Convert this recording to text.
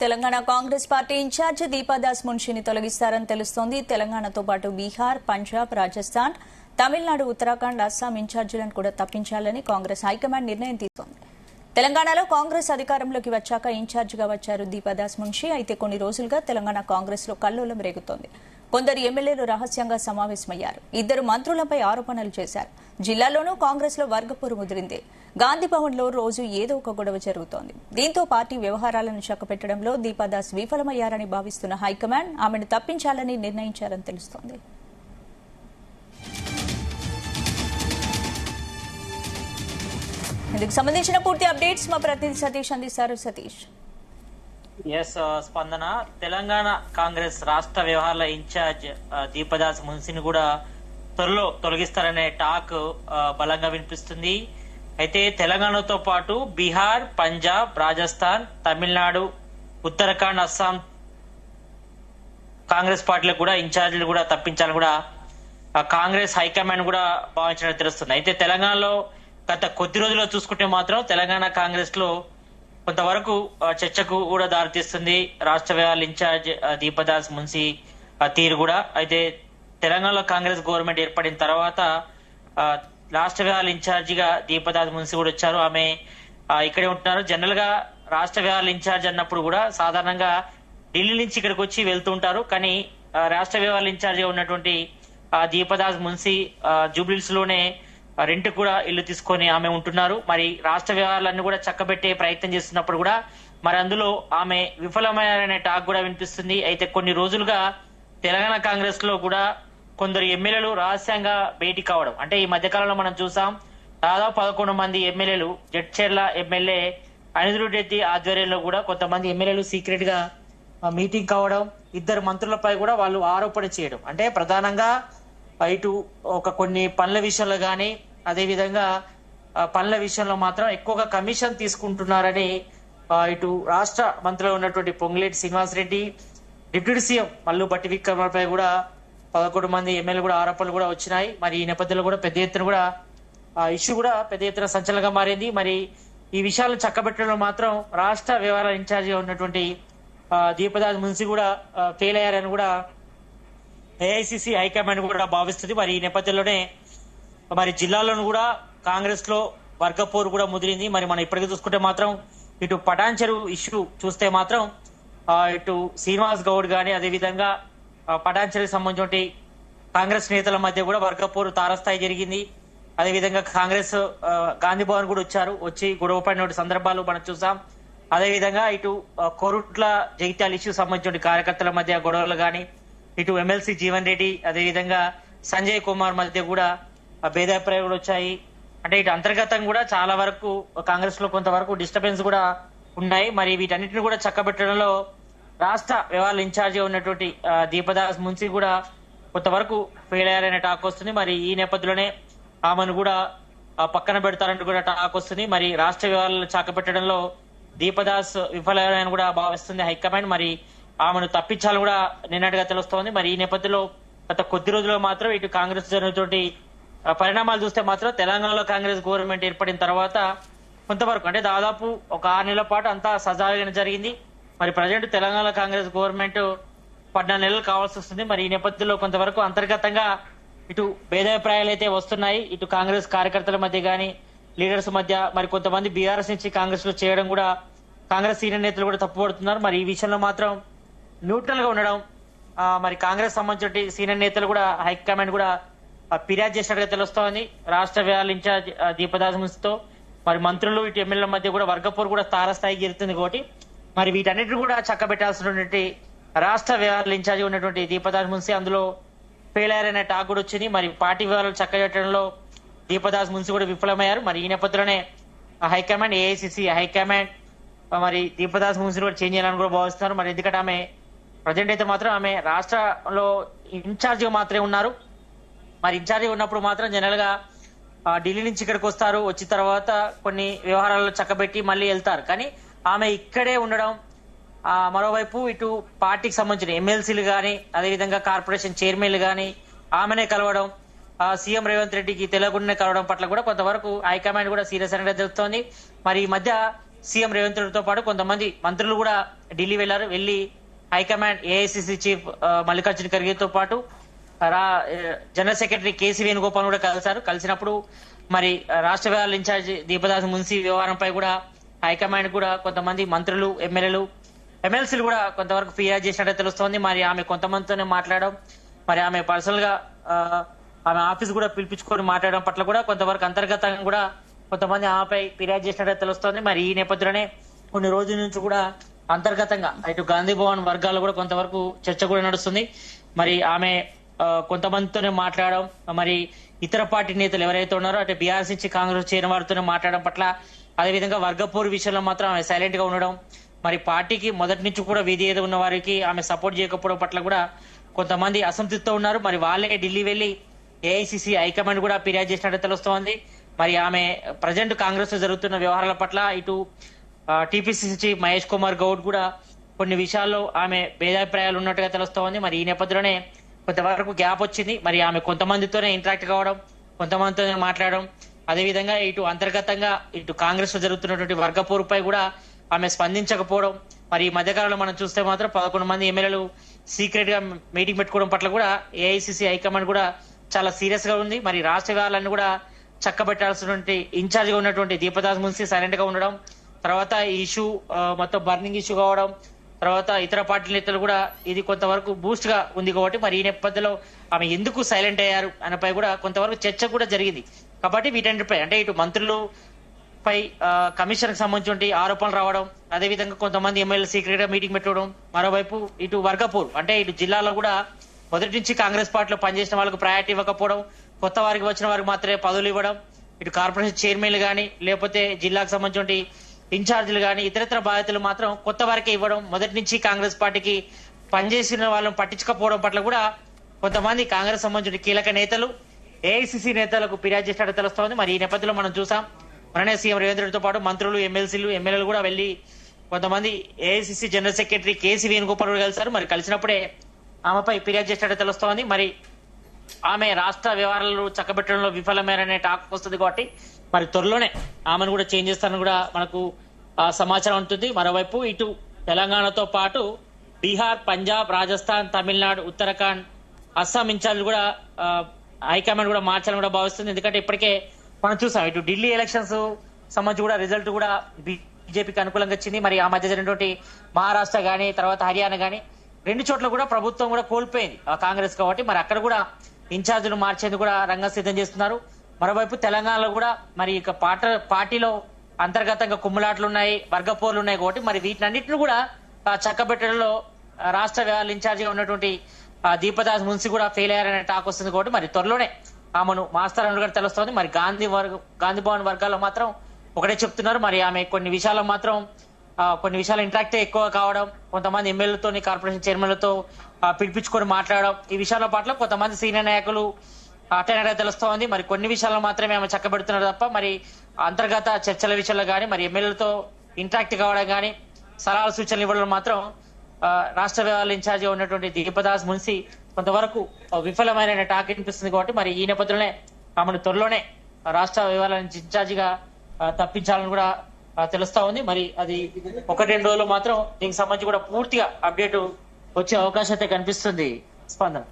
Telangana Congress party incharge Deepa Das మున్షిని తొలగిస్తారని తెలుస్తోంది. తెలంగాణతో పాటు బీహార్, పంజాబ్, రాజస్థాన్, తమిళనాడు, ఉత్తరాఖండ్, అస్సాం ఇన్ఛార్జీలను కూడా తప్పించాలని కాంగ్రెస్ హైకమాండ్ నిర్ణయం తీసుకుంది. తెలంగాణలో కాంగ్రెస్ అధికారంలోకి వచ్చాక ఇన్ఛార్జిగా వచ్చారు దీపాదాస్ మున్షి. అయితే కొన్ని రోజులుగా తెలంగాణ కాంగ్రెస్ లో కల్లోలం రేగుతోంది. కొందరు ఎమ్మెల్యేలు రహస్యంగా సమావేశమయ్యారు. ఇద్దరు మంత్రులపై ఆరోపణలు చేశారు. జిల్లాలోనూ కాంగ్రెస్ లో వర్గపోరు ముదిరింది. గాంధీభవన్ లో రోజు ఏదో ఒక గొడవ జరుగుతోంది. దీంతో పార్టీ వ్యవహారాలను చక్కబెట్టడంలో దీపాదాస్ విఫలమయ్యారని భావిస్తున్న హైకమాండ్ ఆమెను తప్పించాలని నిర్ణయించారని తెలుస్తోంది. ఇందుకు సంబంధించిన పూర్తి అప్డేట్స్ మా ప్రతినిధి సతీష్ అందిస్తారు. సతీష్. స్పందన, తెలంగాణ కాంగ్రెస్ రాష్ట్ర వ్యవహారాల ఇన్ఛార్జ్ దీపదాస్ మున్సిని కూడా త్వరలో తొలగిస్తారనే టాక్ బలంగా వినిపిస్తుంది. అయితే తెలంగాణతో పాటు బీహార్, పంజాబ్, రాజస్థాన్, తమిళనాడు, ఉత్తరాఖండ్, అస్సాం కాంగ్రెస్ పార్టీలకు కూడా ఇన్ఛార్జీలు కూడా తప్పించాలని కూడా కాంగ్రెస్ హైకమాండ్ కూడా భావించినట్టు తెలుస్తుంది. అయితే తెలంగాణలో గత కొద్ది రోజుల్లో చూసుకుంటే మాత్రం తెలంగాణ కాంగ్రెస్ లో కొంతవరకు చర్చకు కూడా దారితీస్తుంది రాష్ట్ర వ్యవహారాల ఇన్ఛార్జ్ దీపదాస్ మున్సి తీరు కూడా. అయితే తెలంగాణలో కాంగ్రెస్ గవర్నమెంట్ ఏర్పడిన తర్వాత రాష్ట్ర వ్యవహారాల ఇన్ఛార్జిగా దీపదాస్ మున్సి కూడా వచ్చారు. ఆమె ఇక్కడే ఉంటున్నారు. జనరల్ గా రాష్ట్ర వ్యవహారాల ఇన్ఛార్జ్ అన్నప్పుడు కూడా సాధారణంగా ఢిల్లీ నుంచి ఇక్కడికి వచ్చి వెళ్తూ ఉంటారు. కానీ రాష్ట్ర వ్యవహారాల ఇన్ఛార్జ్ గా ఉన్నటువంటి దీపదాస్ మున్సి జూబ్లీహిల్స్ లోనే రెంట్ కూడా ఇల్లు తీసుకొని ఆమె ఉంటున్నారు. మరి రాష్ట్ర వ్యవహారాలన్నీ కూడా చక్కబెట్టే ప్రయత్నం చేస్తున్నప్పుడు కూడా మరి అందులో ఆమె విఫలమయ్యారనే టాక్ కూడా వినిపిస్తుంది. అయితే కొన్ని రోజులుగా తెలంగాణ కాంగ్రెస్ లో కూడా కొందరు ఎమ్మెల్యేలు రహస్యంగా భేటీ కావడం, అంటే ఈ మధ్యకాలంలో మనం చూసాం దాదాపు 11 మంది ఎమ్మెల్యేలు, జడ్చర్ల ఎమ్మెల్యే అనిరుద్ రెడ్డి ఆధ్వర్యంలో కూడా కొంతమంది ఎమ్మెల్యేలు సీక్రెట్ గా మీటింగ్ కావడం, ఇద్దరు మంత్రులపై కూడా వాళ్ళు ఆరోపణ చేయడం, అంటే ప్రధానంగా ఇటు ఒక కొన్ని పనుల విషయంలో గానీ అదేవిధంగా పనుల విషయంలో మాత్రం ఎక్కువగా కమిషన్ తీసుకుంటున్నారని ఇటు రాష్ట్ర మంత్రిలో ఉన్నటువంటి పొంగులేటి శ్రీనివాస్ రెడ్డి, డిప్యూటీ సీఎం మల్లు భట్టి విక్రమపై కూడా 11 మంది ఎమ్మెల్యేలు కూడా ఆరోపణలు కూడా వచ్చినాయి. మరి ఈ నేపథ్యంలో కూడా పెద్ద ఎత్తున కూడా ఇష్యూ కూడా పెద్ద ఎత్తున సంచలనంగా మారింది. మరి ఈ విషయాలను చక్కబెట్టడంలో మాత్రం రాష్ట్ర వ్యవహారాల ఇన్ఛార్జిగా ఉన్నటువంటి దీపదాస్ మున్సి కూడా ఫెయిల్ అయ్యారని కూడా ఏఐసిసి హైకమాండ్ కూడా భావిస్తుంది. మరి ఈ నేపథ్యంలోనే మరి జిల్లాలోనూ కూడా కాంగ్రెస్ లో వర్గపోరు కూడా ముదిరింది. మరి మనం ఇప్పటికీ చూసుకుంటే మాత్రం ఇటు పటాన్ చెరువు ఇష్యూ చూస్తే మాత్రం ఇటు శ్రీనివాస్ గౌడ్ గాని అదేవిధంగా పటాన్ చెరువుకి సంబంధించిన కాంగ్రెస్ నేతల మధ్య కూడా వర్గపోరు తారస్థాయి జరిగింది. అదేవిధంగా కాంగ్రెస్ గాంధీ భవన్ కూడా వచ్చి గొడవ పడిన సందర్భాలు మనం చూసాం. అదేవిధంగా ఇటు కోరుట్ల జగిత్యాల ఇష్యూ సంబంధించిన కార్యకర్తల మధ్య గొడవలు గాని, ఇటు ఎమ్మెల్సీ జీవన్ రెడ్డి అదేవిధంగా సంజయ్ కుమార్ మధ్య కూడా భేదాభిప్రాయాలు కూడా వచ్చాయి. అంటే ఇటు అంతర్గతంగా కూడా చాలా వరకు కాంగ్రెస్ లో కొంతవరకు డిస్టర్బెన్స్ కూడా ఉన్నాయి. మరి వీటన్నిటిని కూడా చక్కబెట్టడంలో రాష్ట్ర వ్యవహారాల ఇన్ఛార్జిగా ఉన్నటువంటి దీపదాస్ మున్సి కూడా కొంతవరకు ఫెయిల్ అయ్యారనే టాక్ వస్తుంది. మరి ఈ నేపథ్యంలోనే ఆమెను కూడా పక్కన పెడతారంటూ కూడా టాక్ వస్తుంది. మరి రాష్ట్ర వ్యవహారాలను చక్కబెట్టడంలో దీపదాస్ విఫలమని కూడా భావిస్తుంది హైకమాండ్. మరి ఆమెను తప్పించాలని కూడా నిన్నటిగా తెలుస్తోంది. మరి ఈ నేపథ్యంలో గత కొద్ది రోజుల్లో మాత్రం ఇటు కాంగ్రెస్ జరిగినటువంటి పరిణామాలు చూస్తే మాత్రం తెలంగాణలో కాంగ్రెస్ గవర్నమెంట్ ఏర్పడిన తర్వాత కొంతవరకు అంటే దాదాపు ఒక 6 నెలల పాటు అంతా సజావుగానే జరిగింది. మరి ప్రజెంట్ తెలంగాణ కాంగ్రెస్ గవర్నమెంట్ 14 నెలలు కావాల్సి వస్తుంది. మరి ఈ నేపథ్యంలో కొంతవరకు అంతర్గతంగా ఇటు భేదాభిప్రాయాలు అయితే వస్తున్నాయి. ఇటు కాంగ్రెస్ కార్యకర్తల మధ్య గానీ లీడర్స్ మధ్య, మరి కొంతమంది బీఆర్ఎస్ నుంచి కాంగ్రెస్ లో చేయడం కూడా కాంగ్రెస్ సీనియర్ నేతలు కూడా తప్పుపడుతున్నారు. మరి ఈ విషయంలో మాత్రం న్యూట్రల్ గా ఉండడం మరి కాంగ్రెస్ సంబంధించిన సీనియర్ నేతలు కూడా హైకమాండ్ కూడా ఫిర్యాదు చేసినట్టుగా తెలుస్తోంది రాష్ట్ర వ్యవహారాల ఇన్ఛార్జ్ దీపదాస్ మున్సితో. మరి మంత్రులు ఇటు ఎమ్మెల్యేల మధ్య కూడా వర్గపోరు కూడా తారస్థాయికి జరుగుతుంది కాబట్టి మరి వీటన్నిటిని కూడా చక్కబెట్టాల్సినటువంటి రాష్ట్ర వ్యవహారాల ఇన్ఛార్జ్ ఉన్నటువంటి దీపదాస్ మున్సి అందులో ఫెయిల్ అయ్యారనే టాక్ కూడా వచ్చింది. మరి పార్టీ వ్యవహారాలు చక్కబెట్టడంలో దీపదాస్ మున్సి కూడా విఫలమయ్యారు. మరి ఈ నేపథ్యంలోనే హైకమాండ్, ఏఐసిసి హైకమాండ్ మరి దీపదాస్ మున్సిని కూడా చేంజ్ చేయాలని కూడా భావిస్తున్నారు. మరి ఎందుకంటే ఆమె ప్రజెంట్ అయితే మాత్రం ఆమె రాష్ట్రంలో ఇన్ఛార్జ్ గా మాత్రమే ఉన్నారు. మరి ఇన్ఛార్జ్ ఉన్నప్పుడు మాత్రం జనరల్ గా ఢిల్లీ నుంచి ఇక్కడికి వస్తారు, వచ్చిన తర్వాత కొన్ని వ్యవహారాలను చక్కబెట్టి మళ్ళీ వెళ్తారు. కానీ ఆమె ఇక్కడే ఉండడం, మరోవైపు ఇటు పార్టీకి సంబంధించిన ఎమ్మెల్సీలు గాని అదేవిధంగా కార్పొరేషన్ చైర్మన్లు గాని ఆమెనే కలవడం, సీఎం రేవంత్ రెడ్డికి తెలియకుండానే కలవడం పట్ల కూడా కొంతవరకు హైకమాండ్ కూడా సీరియస్ అనేది తెలుస్తోంది. మరి ఈ మధ్య సీఎం రేవంత్ రెడ్డితో పాటు కొంతమంది మంత్రులు కూడా ఢిల్లీ వెళ్లారు. వెళ్లి హైకమాండ్ ఏఐసిసి చీఫ్ మల్లికార్జున ఖర్గేతో పాటు జనరల్ సెక్రటరీ కేసీ వేణుగోపాల్ కూడా కలిసినప్పుడు మరి రాష్ట్ర వ్యవహారాల ఇన్ఛార్జ్ దీపదాస్ మున్సి వ్యవహారంపై కూడా హైకమాండ్ కూడా కొంతమంది మంత్రులు ఎమ్మెల్సీలు కూడా కొంతవరకు ఫిర్యాదు చేసినట్టు తెలుస్తోంది. మరి ఆమె కొంతమందితోనే మాట్లాడడం, మరి ఆమె పర్సనల్ గా ఆమె ఆఫీస్ కూడా పిలిపించుకొని మాట్లాడడం పట్ల కూడా కొంతవరకు అంతర్గతంగా కూడా కొంతమంది ఆమెపై ఫిర్యాదు చేసినట్టు తెలుస్తోంది. మరి ఈ నేపథ్యంలోనే కొన్ని రోజుల నుంచి కూడా అంతర్గతంగా ఇటు గాంధీ భవన్ వర్గాల్లో కూడా కొంతవరకు చర్చ కూడా నడుస్తుంది. మరి ఆమె కొంతమందితోనే మాట్లాడడం, మరి ఇతర పార్టీ నేతలు ఎవరైతే ఉన్నారో అంటే బీఆర్ఎస్ నుంచి కాంగ్రెస్ చేరిన వారితోనే మాట్లాడడం పట్ల, అదేవిధంగా వర్గపోరు విషయంలో మాత్రం ఆమె సైలెంట్ గా ఉండడం, మరి పార్టీకి మొదటి నుంచి కూడా విధేయత ఉన్న వారికి ఆమె సపోర్ట్ చేయకపోవడం పట్ల కూడా కొంతమంది అసంతృప్తితో ఉన్నారు. మరి వాళ్ళే ఢిల్లీ వెళ్లి ఏఐసిసి హైకమాండ్ కూడా ఫిర్యాదు చేసినట్టు తెలుస్తోంది. మరి ఆమె ప్రజెంట్ కాంగ్రెస్ లో జరుగుతున్న వ్యవహారాల పట్ల ఇటు టీపీసీసీ చీఫ్ మహేష్ కుమార్ గౌడ్ కూడా కొన్ని విషయాల్లో ఆమె భేదాభిప్రాయాలు ఉన్నట్టుగా తెలుస్తోంది. మరి ఈ నేపథ్యంలోనే కొంతవరకు గ్యాప్ వచ్చింది. మరి ఆమె కొంతమందితోనే ఇంటరాక్ట్ కావడం, కొంతమందితోనే మాట్లాడడం, అదేవిధంగా ఇటు అంతర్గతంగా ఇటు కాంగ్రెస్ లో జరుగుతున్నటువంటి వర్గపోరుపై కూడా ఆమె స్పందించకపోవడం. మరి ఈ మధ్యకాలంలో మనం చూస్తే మాత్రం 11 మంది ఎమ్మెల్యేలు సీక్రెట్ గా మీటింగ్ పెట్టుకోవడం పట్ల కూడా ఏఐసిసి హైకమాండ్ కూడా చాలా సీరియస్ గా ఉంది. మరి రాష్ట్ర వ్యవహారాలను కూడా చక్కబెట్టాల్సినటువంటి ఇన్ఛార్జ్ గా ఉన్నటువంటి దీపదాస్ మున్సి సైలెంట్ గా ఉండడం, తర్వాత ఈ ఇష్యూ మొత్తం బర్నింగ్ ఇష్యూ కావడం, తర్వాత ఇతర పార్టీ నేతలు కూడా ఇది కొంతవరకు బూస్ట్ గా ఉంది కాబట్టి మరి ఈ నేపథ్యంలో ఆమె ఎందుకు సైలెంట్ అయ్యారు అన్నపై కూడా కొంతవరకు చర్చ కూడా జరిగింది. కాబట్టి వీటన్నిటిపై అంటే ఇటు మంత్రులు పై కమిషన్ కి సంబంధించిన ఆరోపణలు రావడం, అదేవిధంగా కొంతమంది ఎమ్మెల్యే సీక్రెట్ గా మీటింగ్ పెట్టుకోవడం, మరోవైపు ఇటు వర్గపూర్ అంటే ఇటు జిల్లాలో కూడా మొదటి నుంచి కాంగ్రెస్ పార్టీలో పనిచేసిన వాళ్ళకు ప్రయారిటీ ఇవ్వకపోవడం, కొత్త వారికి వచ్చిన వారికి మాత్రమే పదవులు ఇవ్వడం, ఇటు కార్పొరేషన్ చైర్మన్లు గాని లేకపోతే జిల్లాకు సంబంధించిన ఇన్ఛార్జీలు గాని ఇతరత్ర బాధ్యతలు మాత్రం కొత్త వారికే ఇవ్వడం, మొదటి నుంచి కాంగ్రెస్ పార్టీకి పనిచేసిన వాళ్ళని పట్టించుకపోవడం పట్ల కూడా కొంతమంది కాంగ్రెస్ సంబంధించిన కీలక నేతలు ఏఐసిసి నేతలకు ఫిర్యాదు చేసినట్టు తెలుస్తోంది. మరి ఈ నేపథ్యంలో మనం చూసాం, మననే సీఎం రేవంత్ రెడ్డితో పాటు మంత్రులు ఎమ్మెల్యేలు కూడా వెళ్లి కొంతమంది AICC general secretary KC Venugopal కలిశారు. మరి కలిసినప్పుడే ఆమెపై ఫిర్యాదు చేసినట్టు తెలుస్తోంది. మరి ఆమె రాష్ట్ర వ్యవహారాలు చక్కబెట్టడంలో విఫలమేననే టాక్ వస్తుంది కాబట్టి మరి త్వరలోనే ఆమెను కూడా చేంజ్ చేస్తారని కూడా మనకు సమాచారం ఉంటుంది. మరోవైపు ఇటు తెలంగాణతో పాటు బీహార్, పంజాబ్, రాజస్థాన్, తమిళనాడు, ఉత్తరాఖండ్, అస్సాం ఇన్ఛార్జ్ కూడా హైకమాండ్ కూడా మార్చాలని కూడా భావిస్తుంది. ఎందుకంటే ఇప్పటికే మనం చూసాం ఇటు ఢిల్లీ ఎలక్షన్స్ సంబంధించి కూడా రిజల్ట్ కూడా బీజేపీకి అనుకూలంగా వచ్చింది. మరి ఆ మధ్య జరిగినటువంటి మహారాష్ట్ర గానీ తర్వాత హర్యానా గానీ 2 చోట్ల కూడా ప్రభుత్వం కూడా కోల్పోయింది కాంగ్రెస్ కాబట్టి మరి అక్కడ కూడా ఇన్ఛార్జీలు మార్చేందుకు కూడా రంగం సిద్ధం చేస్తున్నారు. మరోవైపు తెలంగాణలో కూడా మరి ఇక పార్టీలో అంతర్గతంగా కుమ్ములాట్లు ఉన్నాయి, వర్గపోర్లు ఉన్నాయి కాబట్టి మరి వీటినన్నింటిని కూడా చక్కబెట్టడంలో రాష్ట్ర వ్యవహారాల ఇన్ఛార్జిగా ఉన్నటువంటి దీపదాస్ మున్సి కూడా ఫెయిల్ అయ్యారనే టాక్ వస్తుంది కాబట్టి మరి త్వరలోనే ఆమెను మాస్తారని కూడా తెలుస్తోంది. మరి గాంధీ భవన్ వర్గాల్లో మాత్రం ఒకటే చెప్తున్నారు. మరి ఆమె కొన్ని విషయాలు ఇంటరాక్ట్ ఎక్కువ కావడం, కొంతమంది ఎమ్మెల్యేలతో కార్పొరేషన్ చైర్మన్లతో పిలిపించుకొని మాట్లాడడం, ఈ విషయాల పట్ల కొంతమంది సీనియర్ నాయకులు అటెండ్ తెలుస్తోంది. మరి కొన్ని విషయాల్లో మాత్రమే ఆమె చక్కబెడుతున్నారు తప్ప మరి అంతర్గత చర్చల విషయంలో గానీ మరి ఎమ్మెల్యేలతో ఇంటరాక్ట్ కావడం గానీ సలహాలు సూచనలు ఇవ్వడం మాత్రం రాష్ట్ర వ్యవహారాల ఇన్ఛార్జ్ ఉన్నటువంటి దీపదాస్ మున్సి కొంతవరకు విఫలమైన టాక్ వినిపిస్తుంది కాబట్టి మరి ఈ నేపథ్యంలోనే ఆమెను త్వరలోనే రాష్ట్ర వ్యవహారాల ఇన్ఛార్జిగా తప్పించాలని కూడా తెలుస్తా ఉంది. మరి అది 1-2 రోజులు మాత్రం దీనికి సంబంధించి కూడా పూర్తిగా అప్డేట్ వచ్చే అవకాశం అయితే కనిపిస్తుంది. స్పందన.